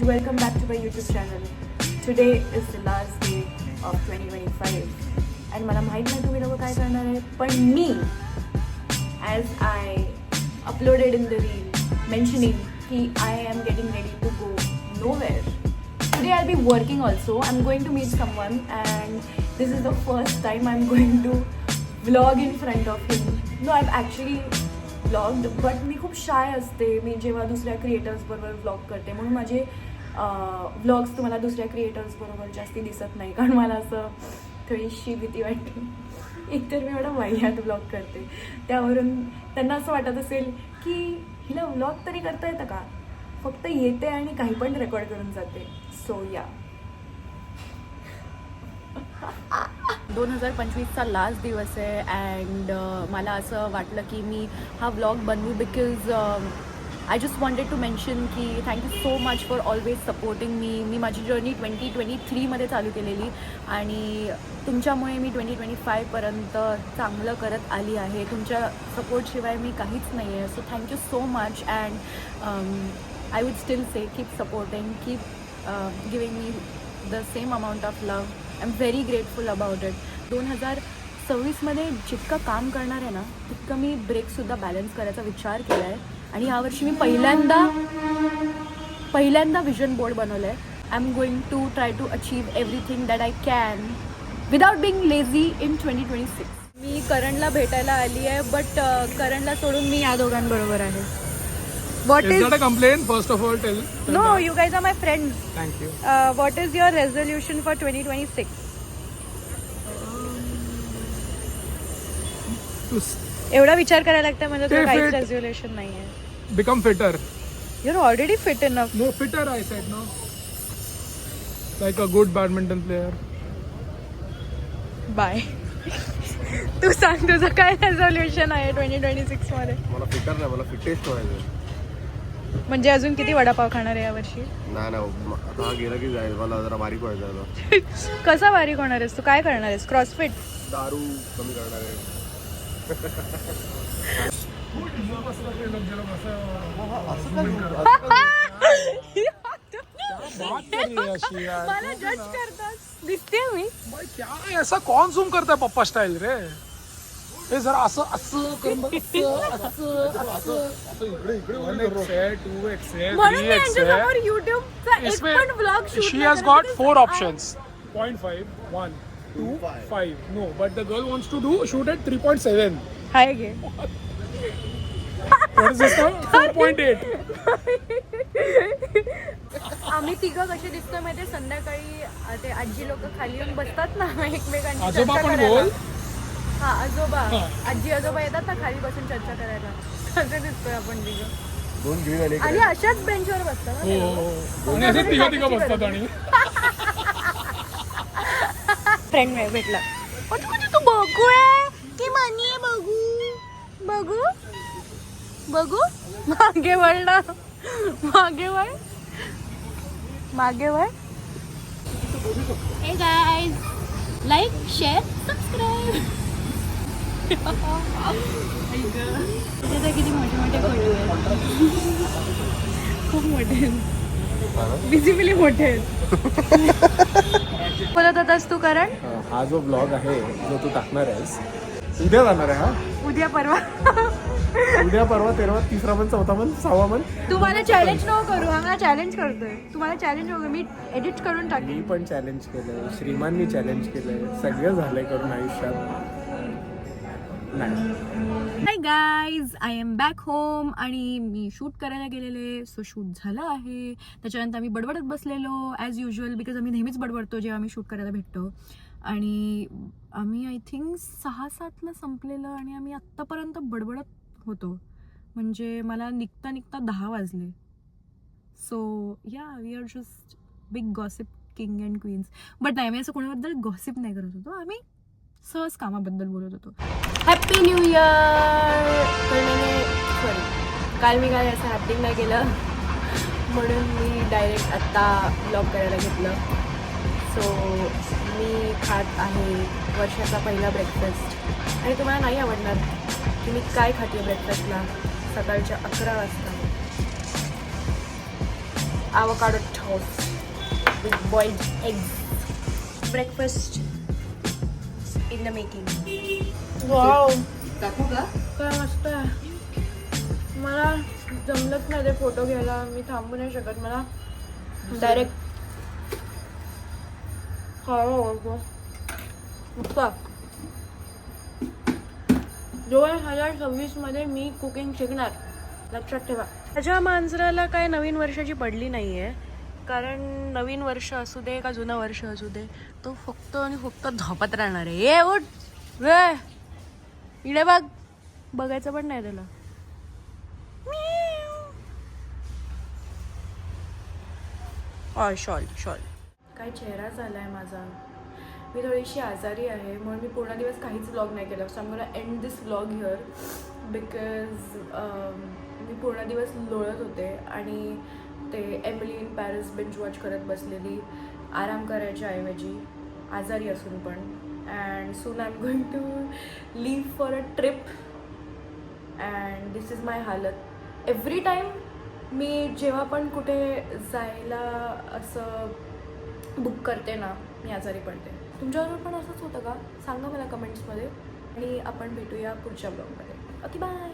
welcome back to my YouTube channel. Today is the last day of 2025 and मला माहित नाही तुम्ही लोक काय करणार आहे, पण मी as I uploaded in the reel mentioning ki I am getting ready to go nowhere. Today I'll be working also. I'm going to meet someone and this is the first time I'm going to vlog in front of him. No, I've actually vlogged, but मी खूप shy असते. मी जेव्हा दुसऱ्या creators बरोबर vlog करते म्हणून माझे vlogs तुम्हाला दुसऱ्या क्रिएटर्स बरोबर जास्ती दिसत नाही, कारण मला असं थोडीशी भीती वाटते. एकतर मी एवढा वाह्यात व्लॉग करते, त्यावरून त्यांना असं वाटत असेल की हिला व्लॉग तरी करता येतं का, फक्त येते आणि काही पण रेकॉर्ड करून जाते. सो या 2025चा लास्ट दिवस आहे अँड मला असं वाटलं की मी हा व्लॉग बनवू because I just wanted to mention की thank you so much for always supporting me माझी जर्नी 2023मध्ये चालू केलेली आणि तुमच्यामुळे मी 2025पर्यंत चांगलं करत आली आहे. तुमच्या सपोर्टशिवाय मी काहीच नाही आहे. So thank you so much and I would still say keep supporting, keep giving me the same amount of love. I am very grateful about it. 2026मध्ये जितकं काम करणार आहे ना तितकं मी ब्रेकसुद्धा बॅलन्स करायचा विचार केला आहे आणि यावर्षी मी पहिल्यांदा विजन बोर्ड बनवलं आहे. I am going to try to achieve everything that I can without being lazy in 2026. मी करणला भेटायला आली आहे, बट करणला सोडून मी या दोघांबरोबर आहे. What is that a complaint? First of all, tell no, that. you guys are my friends. Thank you. What is your resolution for 2026? एवढा विचार करायला लागतं म्हणजे तुला काहीच रेझोल्युशन नाही आहे. Become fitter. You're already fit enough. No, fitter I said, no. Like a good badminton player. Bye. तू सांग तुझं काय रेझोल्युशन आहे 2026 मध्ये? मला फिटर नाही, मला फिटेस्ट व्हायचं. म्हणजे अजून किती वडापाव खाणार आहे यावर्षी? नाही आता हा गेला की जाईल, मला जरा बारीक व्हायचं. कसा बारीक होणार आहेस तू? काय करणार आहेस? क्रॉसफिट? दारू कमी करणार आहे. मला जज करतात दिसते मी. क्या ऐसा कौन zoom करता है पप्पा स्टाइल रे? हे जरा असं असं करून बघ, म्हणून मी यांच्यासमोर YouTubeचा एक पण vlog shoot She has got 4 options. 0.5, 1, 2, 5. No, but the girl wants to shoot at 3.7. Hi गे. What is this now? 4.8. आम्ही तिघं कशी दिसतो माहिती? संध्याकाळी ते आजी लोक खाली येऊन बसतात ना एकमेकांची आजोबा चर्चा पण करायला. बोल. हा आजोबा आजी आजोबा येतात ना खाली बसून चर्चा करायला. तसे दिसतोय आपण तिघं. दोन गिरी झाले. आणि अशाच बेंचवर बसतात ना ते लोकं. आणि असे तिघं बसतात आणि फ्रेंड भेटला. तू बघू आहे की मानी आहे? बघू बघू मागे वळ ना, मागे वळ. हे गाईज, लाईक शेअर सबस्क्राईब. किती मोठे मोठे फोटो आहेत, खूप मोठे आहेत, विजिबली मोठे आहेत. बोलत होतास तू करण? हा जो ब्लॉग आहे जो तू टाकणार आहेस उद्या जाणार आहे. हा उद्या परवा तेरवा, तिसरा पण, चौथा पण, 6वा पण. तुम्हाला चॅलेंज नको करू. हा मला चॅलेंज करतोय. तुम्हाला चॅलेंज नको, मी एडिट करून टाकेन. मी पण चॅलेंज केलंय, श्रीमाननी चॅलेंज केलंय, सगळं झालंय करून आयुष्यात. नाही. Hi guys, I am back home आणि मी शूट करायला गेलेले. सो शूट झालं आहे. त्याच्यानंतर आम्ही बडबडत बसलेलो ॲज युजल, बिकॉज आम्ही नेहमीच बडबडतो जेव्हा आम्ही शूट करायला भेटतो. आणि आम्ही आय थिंक 6-7ला संपलेलं आणि आम्ही आत्तापर्यंत बडबडत होतो. म्हणजे मला निघता 10 वाजले. So yeah we are just big gossip king and queens. But नाही, मी असं कोणाबद्दल गॉसिप नाही करत होतो. आम्ही सहज कामाबद्दल बोलत होतो. Happy new year. काल मी काय असं हॅपी नाही केलं म्हणून मी डायरेक्ट आत्ता ब्लॉग करायला घेतलं. सो मी खात आहे वर्षाचा पहिला ब्रेकफास्ट आणि तुम्हाला नाही आवडणार की मी काय खाते ब्रेकफास्टला सकाळच्या 11 वाजता. avocado toast with boiled eggs. Breakfast in the making. Wow. टाकू का? काय मस्त आहे. मला जमलंच नाही ते फोटो घ्यायला. मी थांबू नाही शकत. मला डायरेक्ट खायला आवडतो. मस्त. 2026 मध्ये मी कुकिंग शिकणार, लक्षात ठेवा. माझ्या मांजराला काय नवीन वर्षाची पडली नाही आहे, कारण नवीन वर्ष असू दे का जुनं वर्ष असू दे, तो फक्त आणि फक्त झोपत राहणार आहे. ए उठ वे, इकडे बघ. बघायचं पण नाही त्याला. Shawl shawl. काय चेहरा झाला आहे माझा. मी थोडीशी आजारी आहे, म्हणून मी पूर्ण दिवस काहीच व्लॉग नाही केला. So I am gonna end this vlog here because मी पूर्ण दिवस लोळत होते आणि ते Emily in Paris binge watch करत बसलेली, आराम करायच्या ऐवजी, आजारी असून पण. And soon I am going to leave for a trip and this is my हालत. एव्हरी टाईम मी जेव्हा पण कुठे जायला असं बुक करते ना, मी आजारी पडते. तुमच्याबरोबर पण असंच होतं का? सांगा मला कमेंट्समध्ये. आणि आपण भेटूया पुढच्या ब्लॉगमध्ये. Okay bye.